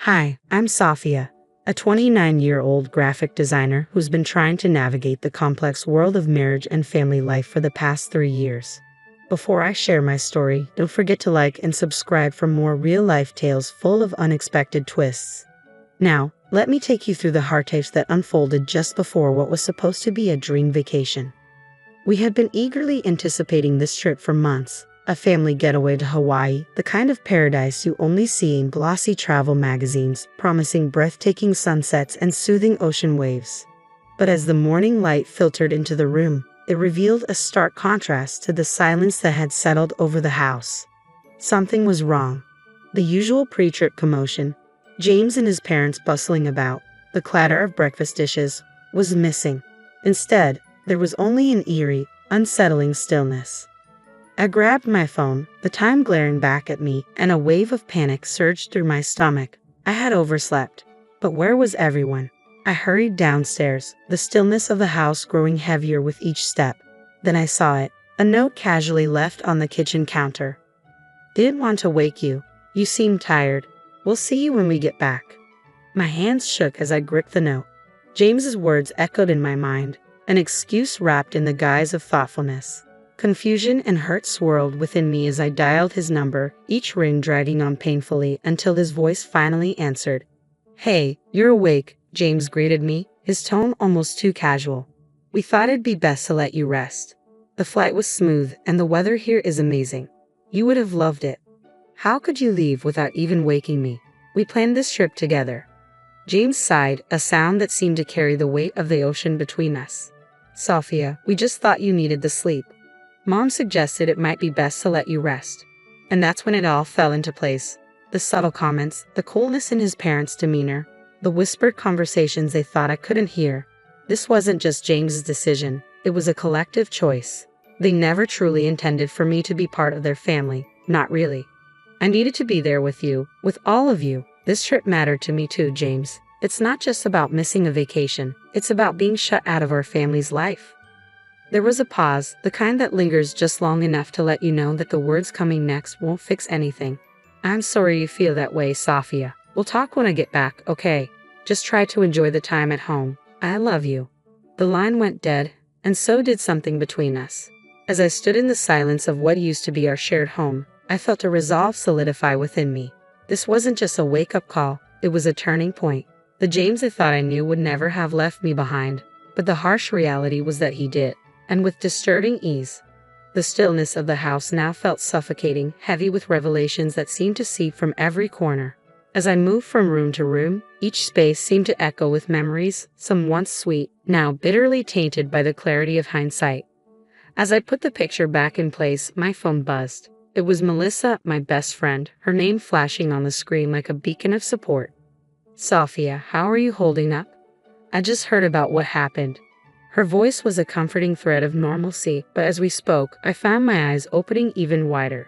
Hi, I'm Safia, a 29-year-old graphic designer who's been trying to navigate the complex world of marriage and family life for the past 3 years. Before I share my story, don't forget to like and subscribe for more real-life tales full of unexpected twists. Now, let me take you through the heartaches that unfolded just before what was supposed to be a dream vacation. We had been eagerly anticipating this trip for months, a family getaway to Hawaii, the kind of paradise you only see in glossy travel magazines, promising breathtaking sunsets and soothing ocean waves. But as the morning light filtered into the room, it revealed a stark contrast to the silence that had settled over the house. Something was wrong. The usual pre-trip commotion, James and his parents bustling about, the clatter of breakfast dishes, was missing. Instead, there was only an eerie, unsettling stillness. I grabbed my phone, the time glaring back at me, and a wave of panic surged through my stomach. I had overslept. But where was everyone? I hurried downstairs, the stillness of the house growing heavier with each step. Then I saw it, a note casually left on the kitchen counter. Didn't want to wake you. You seem tired. We'll see you when we get back. My hands shook as I gripped the note. James's words echoed in my mind, an excuse wrapped in the guise of thoughtfulness. Confusion and hurt swirled within me as I dialed his number, each ring dragging on painfully until his voice finally answered. "Hey, you're awake," James greeted me, his tone almost too casual. "We thought it'd be best to let you rest. The flight was smooth and the weather here is amazing. You would have loved it. How could you leave without even waking me? We planned this trip together." James sighed, a sound that seemed to carry the weight of the ocean between us. "Safia, we just thought you needed the sleep. Mom suggested it might be best to let you rest." And that's when it all fell into place. The subtle comments, the coolness in his parents' demeanor, the whispered conversations they thought I couldn't hear. This wasn't just James's decision, it was a collective choice. They never truly intended for me to be part of their family, not really. I needed to be there with you, with all of you. This trip mattered to me too, James. It's not just about missing a vacation, it's about being shut out of our family's life. There was a pause, the kind that lingers just long enough to let you know that the words coming next won't fix anything. "I'm sorry you feel that way, Safia. We'll talk when I get back, okay? Just try to enjoy the time at home. I love you." The line went dead, and so did something between us. As I stood in the silence of what used to be our shared home, I felt a resolve solidify within me. This wasn't just a wake-up call, it was a turning point. The James I thought I knew would never have left me behind, but the harsh reality was that he did. And with disturbing ease. The stillness of the house now felt suffocating, heavy with revelations that seemed to seep from every corner. As I moved from room to room, each space seemed to echo with memories, some once sweet, now bitterly tainted by the clarity of hindsight. As I put the picture back in place, my phone buzzed. It was Melissa, my best friend, her name flashing on the screen like a beacon of support. "Safia, how are you holding up? I just heard about what happened." Her voice was a comforting thread of normalcy, but as we spoke, I found my eyes opening even wider.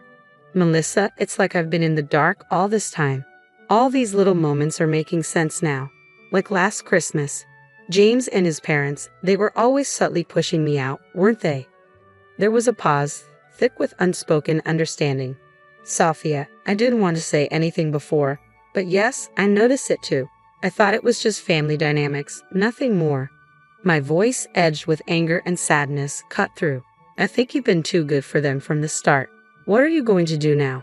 "Melissa, it's like I've been in the dark all this time. All these little moments are making sense now. Like last Christmas. James and his parents, they were always subtly pushing me out, weren't they?" There was a pause, thick with unspoken understanding. "Safia, I didn't want to say anything before, but yes, I noticed it too. I thought it was just family dynamics, nothing more." My voice, edged with anger and sadness, cut through. "I think you've been too good for them from the start. What are you going to do now?"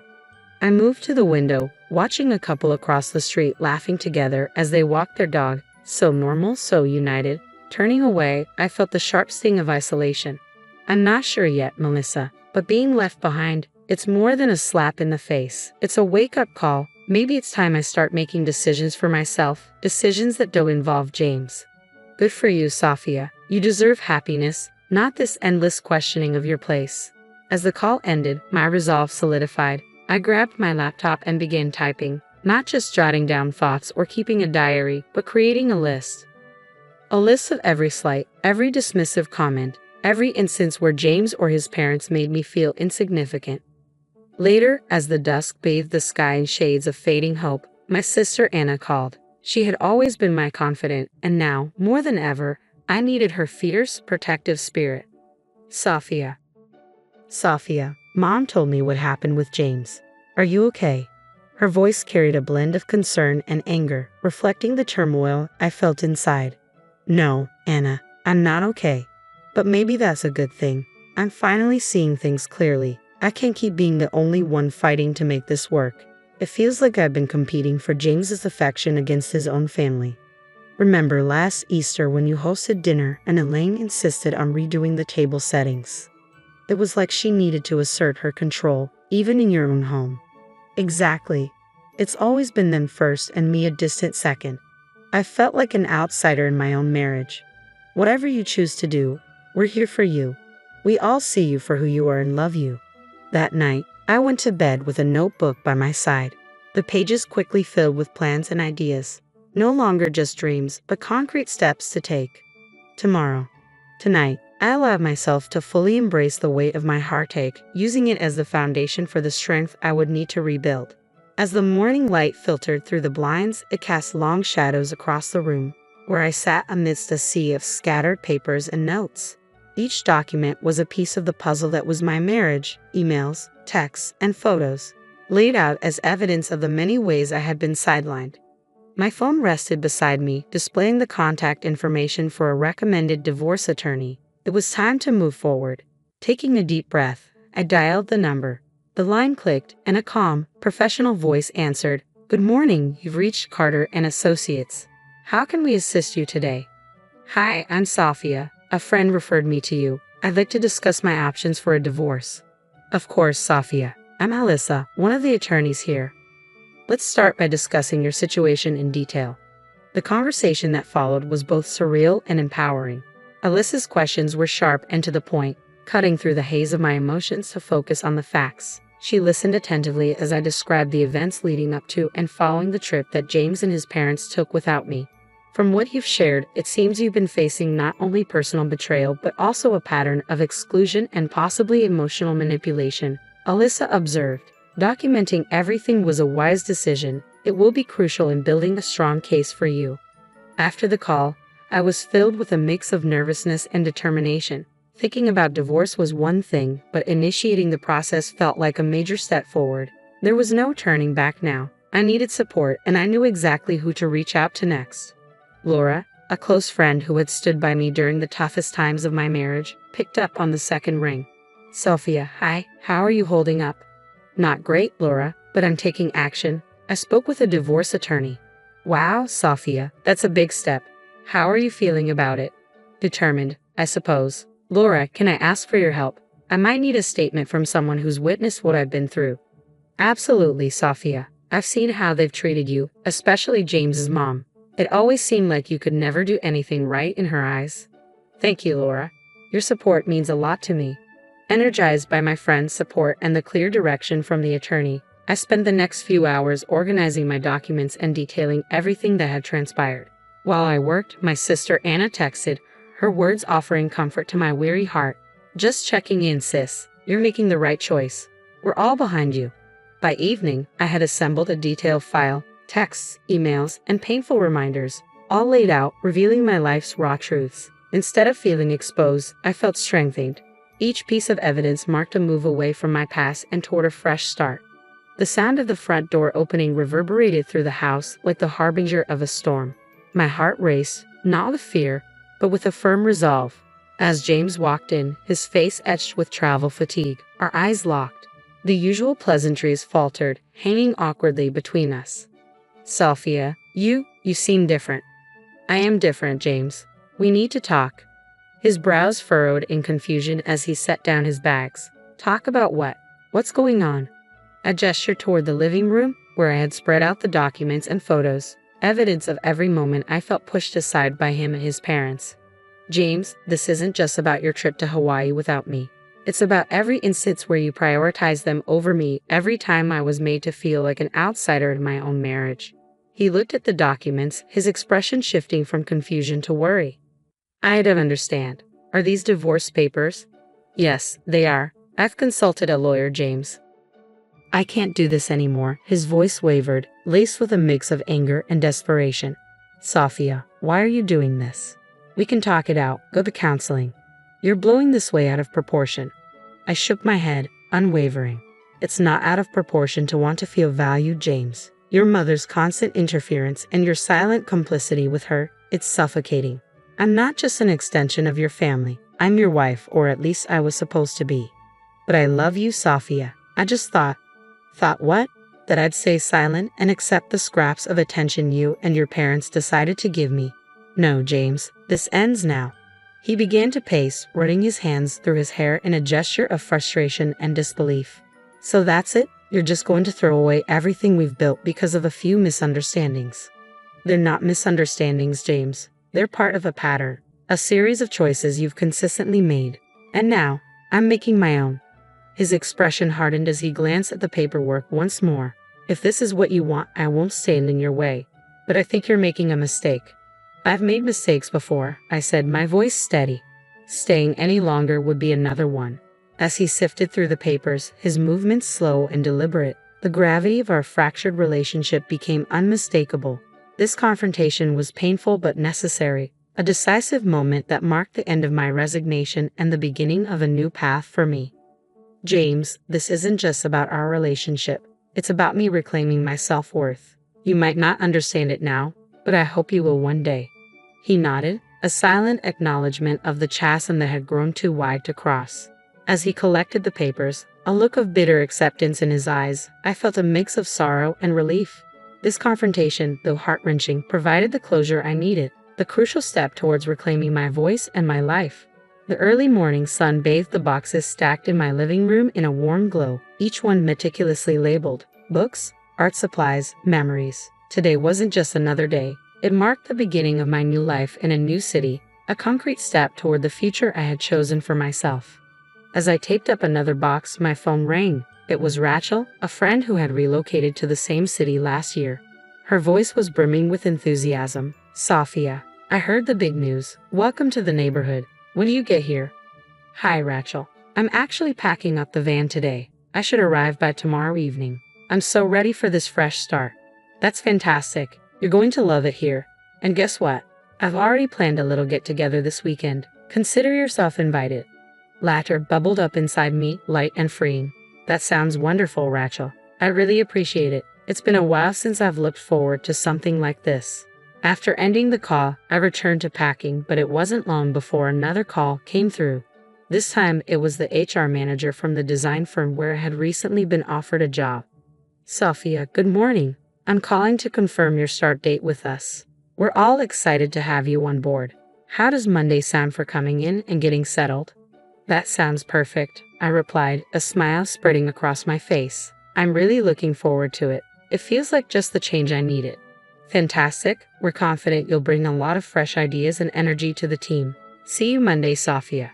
I moved to the window, watching a couple across the street laughing together as they walked their dog, so normal, so united. Turning away, I felt the sharp sting of isolation. "I'm not sure yet, Melissa, but being left behind, it's more than a slap in the face. It's a wake-up call. Maybe it's time I start making decisions for myself, decisions that don't involve James." "Good for you, Safia. You deserve happiness, not this endless questioning of your place." As the call ended, my resolve solidified. I grabbed my laptop and began typing, not just jotting down thoughts or keeping a diary, but creating a list. A list of every slight, every dismissive comment, every instance where James or his parents made me feel insignificant. Later, as the dusk bathed the sky in shades of fading hope, my sister Anna called. She had always been my confidant, and now, more than ever, I needed her fierce, protective spirit. Safia, Mom told me what happened with James. Are you okay?" Her voice carried a blend of concern and anger, reflecting the turmoil I felt inside. No, Anna, I'm not okay. But maybe that's a good thing. I'm finally seeing things clearly. I can't keep being the only one fighting to make this work. It feels like I've been competing for James's affection against his own family. Remember last Easter when you hosted dinner and Elaine insisted on redoing the table settings? It was like she needed to assert her control, even in your own home. Exactly. It's always been them first and me a distant second. I felt like an outsider in my own marriage. Whatever you choose to do, we're here for you. We all see you for who you are and love you. That night, I went to bed with a notebook by my side. The pages quickly filled with plans and ideas. No longer just dreams, but concrete steps to take. Tonight, I allowed myself to fully embrace the weight of my heartache, using it as the foundation for the strength I would need to rebuild. As the morning light filtered through the blinds, it cast long shadows across the room, where I sat amidst a sea of scattered papers and notes. Each document was a piece of the puzzle that was my marriage, emails, texts, and photos, laid out as evidence of the many ways I had been sidelined. My phone rested beside me, displaying the contact information for a recommended divorce attorney. It was time to move forward. Taking a deep breath, I dialed the number. The line clicked, and a calm, professional voice answered, "Good morning, you've reached Carter and Associates. How can we assist you today?" "Hi, I'm Sophia. A friend referred me to you. I'd like to discuss my options for a divorce." "Of course, Sophia. I'm Alyssa, one of the attorneys here. Let's start by discussing your situation in detail." The conversation that followed was both surreal and empowering. Alyssa's questions were sharp and to the point, cutting through the haze of my emotions to focus on the facts. She listened attentively as I described the events leading up to and following the trip that James and his parents took without me. "From what you've shared, it seems you've been facing not only personal betrayal but also a pattern of exclusion and possibly emotional manipulation," Alyssa observed. "Documenting everything was a wise decision. It will be crucial in building a strong case for you." After the call, I was filled with a mix of nervousness and determination. Thinking about divorce was one thing, but initiating the process felt like a major step forward. There was no turning back now. I needed support, and I knew exactly who to reach out to next. Laura, a close friend who had stood by me during the toughest times of my marriage, picked up on the second ring. "Sophia, hi, how are you holding up?" "Not great, Laura, but I'm taking action. I spoke with a divorce attorney." "Wow, Sophia, that's a big step. How are you feeling about it?" "Determined, I suppose." "Laura, can I ask for your help? I might need a statement from someone who's witnessed what I've been through." "Absolutely, Sophia. I've seen how they've treated you, especially James's mom. It always seemed like you could never do anything right in her eyes." "Thank you, Laura. Your support means a lot to me." Energized by my friend's support and the clear direction from the attorney, I spent the next few hours organizing my documents and detailing everything that had transpired. While I worked, my sister Anna texted, her words offering comfort to my weary heart. "Just checking in, sis. You're making the right choice. We're all behind you." By evening, I had assembled a detailed file, texts, emails, and painful reminders, all laid out, revealing my life's raw truths. Instead of feeling exposed, I felt strengthened. Each piece of evidence marked a move away from my past and toward a fresh start. The sound of the front door opening reverberated through the house like the harbinger of a storm. My heart raced, not with fear, but with a firm resolve. As James walked in, his face etched with travel fatigue, our eyes locked. The usual pleasantries faltered, hanging awkwardly between us. "Sophia, you seem different." "I am different, James. We need to talk." His brows furrowed in confusion as he set down his bags. "Talk about what? What's going on?" I gestured toward the living room, where I had spread out the documents and photos, evidence of every moment I felt pushed aside by him and his parents. "James, this isn't just about your trip to Hawaii without me. It's about every instance where you prioritized them over me, every time I was made to feel like an outsider in my own marriage." He looked at the documents, his expression shifting from confusion to worry. "I don't understand. Are these divorce papers?" "Yes, they are. I've consulted a lawyer, James." "I can't do this anymore." His voice wavered, laced with a mix of anger and desperation. "Sophia, why are you doing this? We can talk it out, go to counseling. You're blowing this way out of proportion." I shook my head, unwavering. It's not out of proportion to want to feel valued, James. Your mother's constant interference and your silent complicity with her, it's suffocating. I'm not just an extension of your family. I'm your wife, or at least I was supposed to be. But I love you, Sophia. I just thought what? That I'd stay silent and accept the scraps of attention you and your parents decided to give me. No, James, this ends now. He began to pace, running his hands through his hair in a gesture of frustration and disbelief. So that's it? You're just going to throw away everything we've built because of a few misunderstandings? They're not misunderstandings, James. They're part of a pattern, a series of choices you've consistently made. And now, I'm making my own. His expression hardened as he glanced at the paperwork once more. If this is what you want, I won't stand in your way. But I think you're making a mistake. I've made mistakes before, I said, my voice steady. Staying any longer would be another one. As he sifted through the papers, his movements slow and deliberate, the gravity of our fractured relationship became unmistakable. This confrontation was painful but necessary, a decisive moment that marked the end of my resignation and the beginning of a new path for me. James, this isn't just about our relationship. It's about me reclaiming my self-worth. You might not understand it now, but I hope you will one day. He nodded, a silent acknowledgement of the chasm that had grown too wide to cross. As he collected the papers, a look of bitter acceptance in his eyes, I felt a mix of sorrow and relief. This confrontation, though heart-wrenching, provided the closure I needed, the crucial step towards reclaiming my voice and my life. The early morning sun bathed the boxes stacked in my living room in a warm glow, each one meticulously labeled. Books, art supplies, memories. Today wasn't just another day. It marked the beginning of my new life in a new city, a concrete step toward the future I had chosen for myself. As I taped up another box, my phone rang. It was Rachel, a friend who had relocated to the same city last year. Her voice was brimming with enthusiasm. Sophia, I heard the big news. Welcome to the neighborhood. When do you get here? Hi, Rachel. I'm actually packing up the van today. I should arrive by tomorrow evening. I'm so ready for this fresh start. That's fantastic. You're going to love it here. And guess what? I've already planned a little get-together this weekend. Consider yourself invited. Laughter bubbled up inside me, light and freeing. That sounds wonderful, Rachel. I really appreciate it. It's been a while since I've looked forward to something like this. After ending the call, I returned to packing, but it wasn't long before another call came through. This time, it was the HR manager from the design firm where I had recently been offered a job. Sophia, good morning. I'm calling to confirm your start date with us. We're all excited to have you on board. How does Monday sound for coming in and getting settled? That sounds perfect, I replied, a smile spreading across my face. I'm really looking forward to it. It feels like just the change I needed. Fantastic. We're confident you'll bring a lot of fresh ideas and energy to the team. See you Monday, Sophia.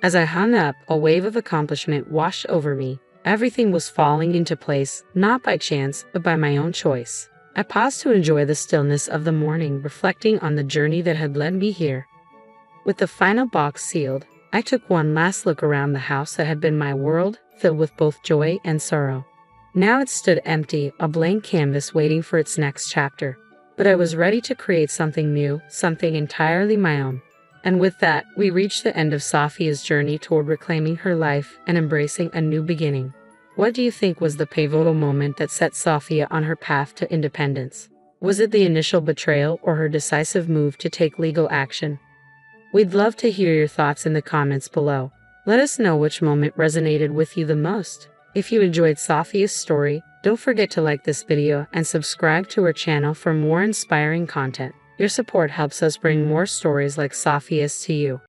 As I hung up, a wave of accomplishment washed over me. Everything was falling into place, not by chance, but by my own choice. I paused to enjoy the stillness of the morning, reflecting on the journey that had led me here. With the final box sealed, I took one last look around the house that had been my world, filled with both joy and sorrow. Now it stood empty, a blank canvas waiting for its next chapter. But I was ready to create something new, something entirely my own. And with that, we reached the end of Sophia's journey toward reclaiming her life and embracing a new beginning. What do you think was the pivotal moment that set Sophia on her path to independence? Was it the initial betrayal or her decisive move to take legal action? We'd love to hear your thoughts in the comments below. Let us know which moment resonated with you the most. If you enjoyed Sophia's story, don't forget to like this video and subscribe to our channel for more inspiring content. Your support helps us bring more stories like Sophia's to you.